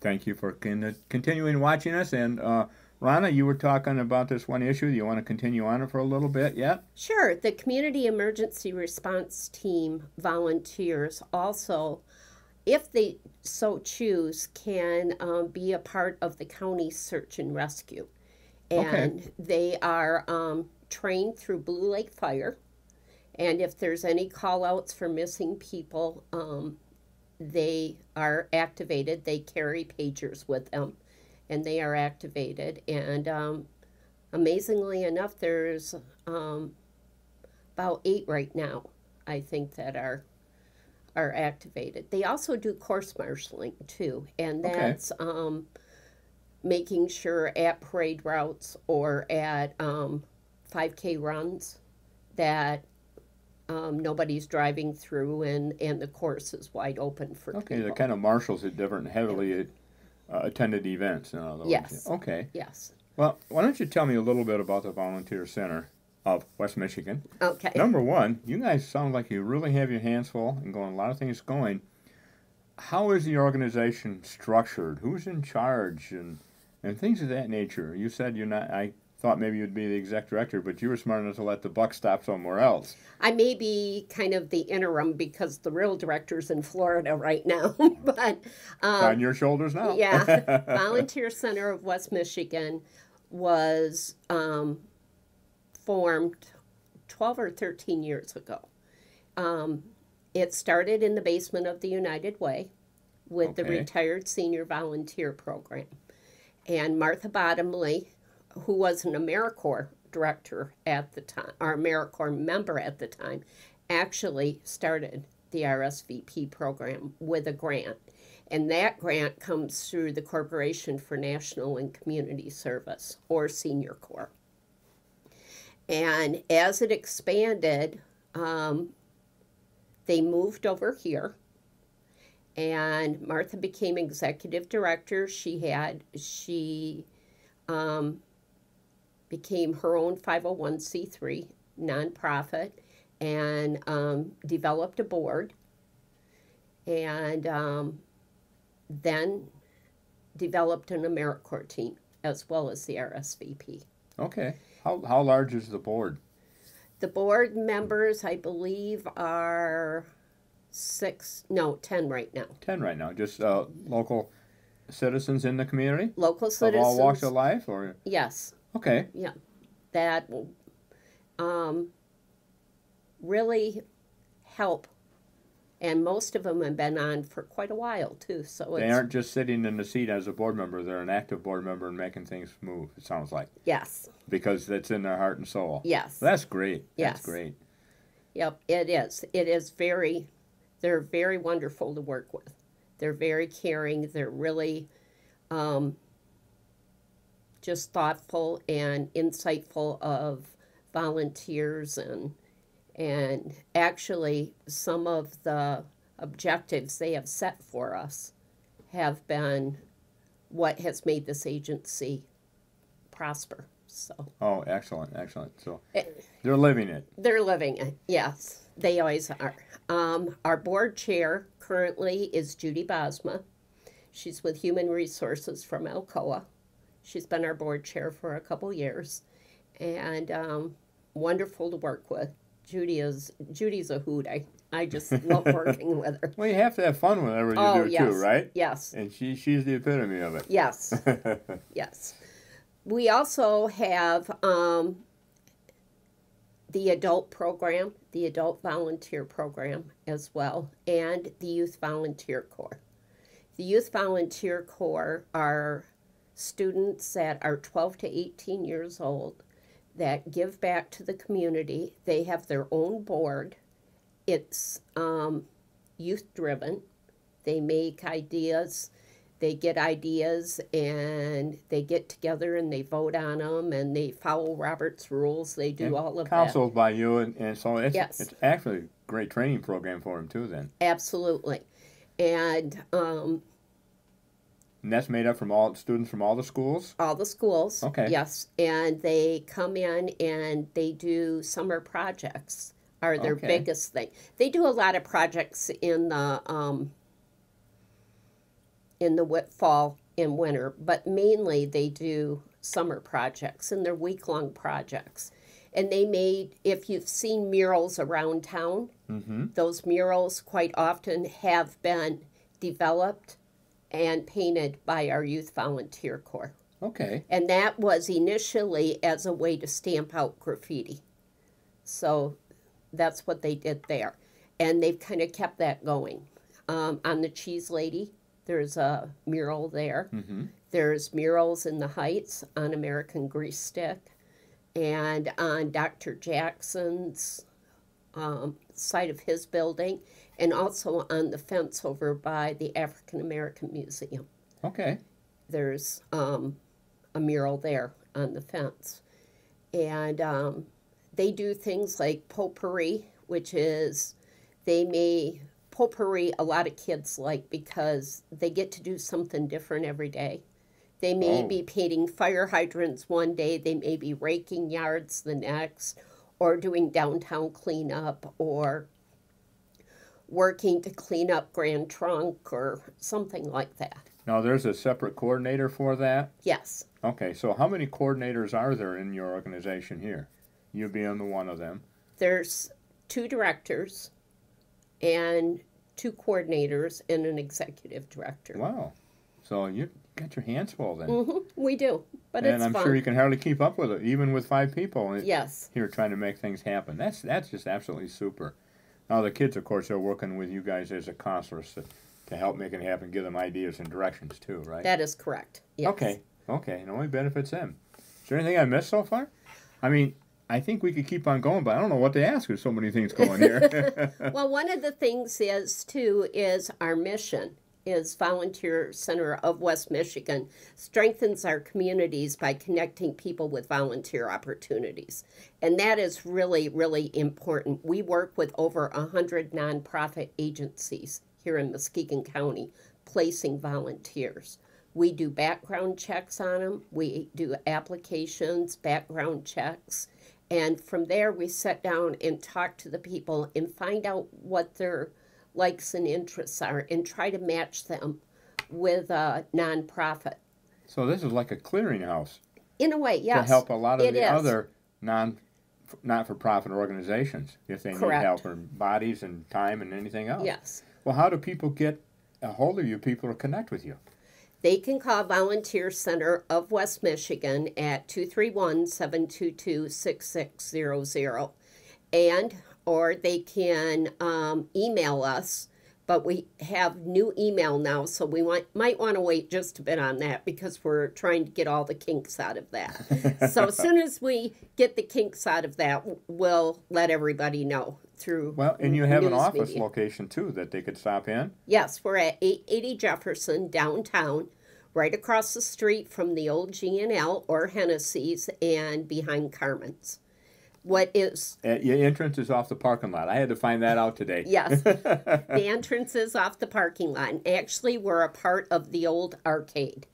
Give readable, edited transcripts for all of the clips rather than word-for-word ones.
Thank you for continuing watching us. And Rana, you were talking about this one issue. Do you want to continue on it for a little bit yet? Sure. The Community Emergency Response Team volunteers also, if they so choose, can be a part of the county search and rescue. Okay. And they are trained through Blue Lake Fire. And if there's any call outs for missing people, they are activated. They carry pagers with them and they are activated. And amazingly enough, there's about 8 right now, I think, that are activated. They also do course marshaling too, and Okay. that's making sure at parade routes or at 5K runs that nobody's driving through and the course is wide open for Okay. The people. kind of marshals at different Yeah. heavily attended events, in other words. Yes, Okay. yes. Well, why don't you tell me a little bit about the Volunteer Center of West Michigan? Okay. Number one, you guys sound like you really have your hands full and going a lot of things going. How is the organization structured? Who's in charge and things of that nature? You said you're not. I thought maybe you'd be the exec director, but you were smart enough to let the buck stop somewhere else. I may be kind of the interim because the real director's in Florida right now. But It's on your shoulders now. yeah, Volunteer Center of West Michigan was formed 12 or 13 years ago. Um, it started in the basement of the United Way with the Okay. Retired Senior Volunteer Program. And Martha Bottomley, who was an AmeriCorps director at the time, or AmeriCorps member at the time, actually started the RSVP program with a grant. And that grant comes through the Corporation for National and Community Service, or Senior Corps. And as it expanded, they moved over here, and Martha became executive director. She became her own 501c3 nonprofit and developed a board, and then developed an AmeriCorps team as well as the RSVP. Okay. How large is the board? The board members, I believe, are 10 right now. 10 right now. Just local citizens in the community Local of all walks citizens, of life, or yes, okay. yeah, that um, really help. And most of them have been on for quite a while, too. So They it's, aren't just sitting in the seat as a board member. They're an active board member and making things move, it sounds like, yes, because that's in their heart and soul. yes, That's great. That's yes. great. Yep, it is. It is they're very wonderful to work with. They're very caring. They're really just thoughtful and insightful of volunteers and actually some of the objectives they have set for us have been what has made this agency prosper. So Oh, excellent, excellent. So it, they're living it. they're living it. Yes, they always are. Our board chair currently is Judy Bosma. She's with Human Resources from Alcoa. She's been our board chair for a couple years, and wonderful to work with. Judy's a hoot. I just love working with her. Well, you have to have fun whenever you Oh do yes, too, right? yes, And she's the epitome of it. yes, yes. We also have the adult program, the adult volunteer program as well, and the youth volunteer corps. The youth volunteer corps are students that are 12 to 18 years old that give back to the community. They have their own board. It's youth driven. They make ideas, they get ideas, and they get together and they vote on them and they follow Robert's rules. They do And all of that. counseled by you, and so Yes, it's actually a great training program for them too. Then, absolutely. And and that's made up from all students from all the schools. all the schools, Okay. yes, and they come in and they do summer projects are their Okay. biggest thing. They do a lot of projects in the fall and winter, but mainly they do summer projects, and they're week-long projects. And they made, if you've seen murals around town, those murals quite often have been developed and painted by our Youth Volunteer Corps. Okay. And that was initially as a way to stamp out graffiti. So that's what they did there. And they've kind of kept that going. On the Cheese Lady, there's a mural there. There's murals in the Heights on American Grease Stick. And on Dr. Jackson's side of his building, and also on the fence over by the African American Museum. Okay. There's a mural there on the fence. And they do things like potpourri, which is, potpourri a lot of kids like because they get to do something different every day. They may be painting fire hydrants one day, they may be raking yards the next, or doing downtown cleanup, or working to clean up Grand Trunk, or something like that. Now, there's a separate coordinator for that? Yes. Okay, so how many coordinators are there in your organization here? You being the one of them. There's 2 directors and 2 coordinators and an executive director. Wow. So you got your hands full then. We do, but and it's I'm fun. sure you can hardly keep up with it, even with 5 people Yes. here trying to make things happen. That's just absolutely super. Now, the kids, of course, are working with you guys as a counselors to help make it happen, give them ideas and directions too, right? That is correct. Yes. Okay. It only benefits them. Is there anything I missed so far? I mean, I think we could keep on going, but I don't know what to ask. There's so many things going here. Well, one of the things is our mission is Volunteer Center of West Michigan strengthens our communities by connecting people with volunteer opportunities. And that is really, really important. We work with over 100 nonprofit agencies here in Muskegon County placing volunteers. We do background checks on them. We do applications, background checks. And from there, we sit down and talk to the people and find out what their likes and interests are and try to match them with a nonprofit. So this is like a clearinghouse. In a way, yes. To help a lot of it the is. other not-for-profit organizations if they Correct. need help or bodies and time and anything else. Yes. Well, how do people get a hold of you, people to connect with you? They can call Volunteer Center of West Michigan at 231-722-6600. Or they can email us, but we have new email now, so we might want to wait just a bit on that because we're trying to get all the kinks out of that. So as soon as we get the kinks out of that, we'll let everybody know through Well, and you have an news office media. location, too, that they could stop in? Yes, we're at 880 Jefferson downtown, right across the street from the old G&L or Hennessy's and behind Carmen's. Your entrance is off the parking lot. I had to find that out today. Yes, the entrance is off the parking lot. And actually, we're a part of the old arcade.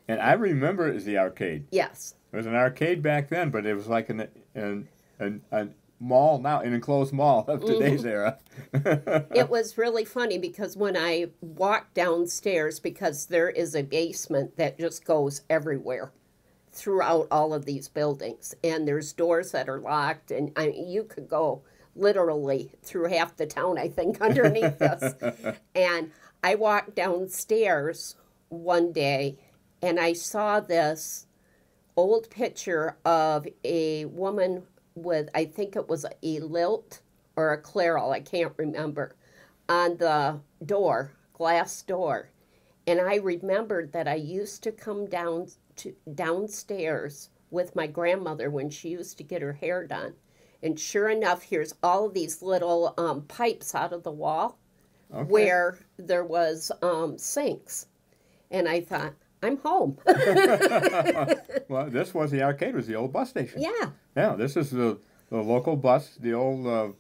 And I remember it as the arcade. Yes. It was an arcade back then, but it was like a mall now, an enclosed mall of today's era. It was really funny because when I walked downstairs, because there is a basement that just goes everywhere throughout all of these buildings, and there's doors that are locked, and you could go literally through half the town, I think, underneath this. And I walked downstairs one day, and I saw this old picture of a woman with, I think it was a lilt or a clairol, I can't remember, on the door, glass door. And I remembered that I used to come downstairs with my grandmother when she used to get her hair done. And sure enough, here's all of these little pipes out of the wall where there was sinks. And I thought, I'm home. Well, this was the arcade, was the old bus station. Yeah. Yeah, this is the local bus, the old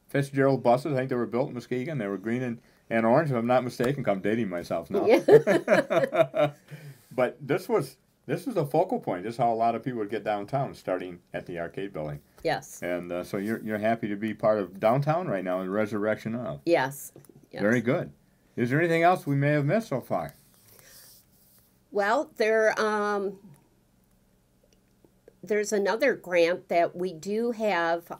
Fitzgerald buses. I think they were built in Muskegon. They were green and orange, if I'm not mistaken. I'm dating myself now. Yeah. But this was a focal point. This is how a lot of people would get downtown, starting at the arcade building. Yes. And so you're happy to be part of downtown right now, the resurrection of. Yes. Very good. Is there anything else we may have missed so far? Well, there's another grant that we do have.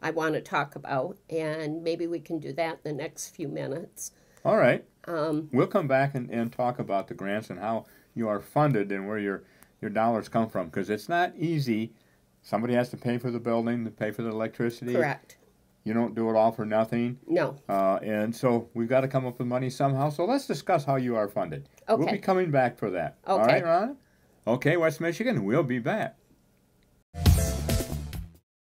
I want to talk about, and maybe we can do that in the next few minutes. All right. We'll come back and talk about the grants and how you are funded and where your dollars come from, because it's not easy. Somebody has to pay for the building, to pay for the electricity. Correct. You don't do it all for nothing. No. And so we've got to come up with money somehow. So let's discuss how you are funded. Okay. We'll be coming back for that. Okay. All right, Ron? Okay, West Michigan, we'll be back.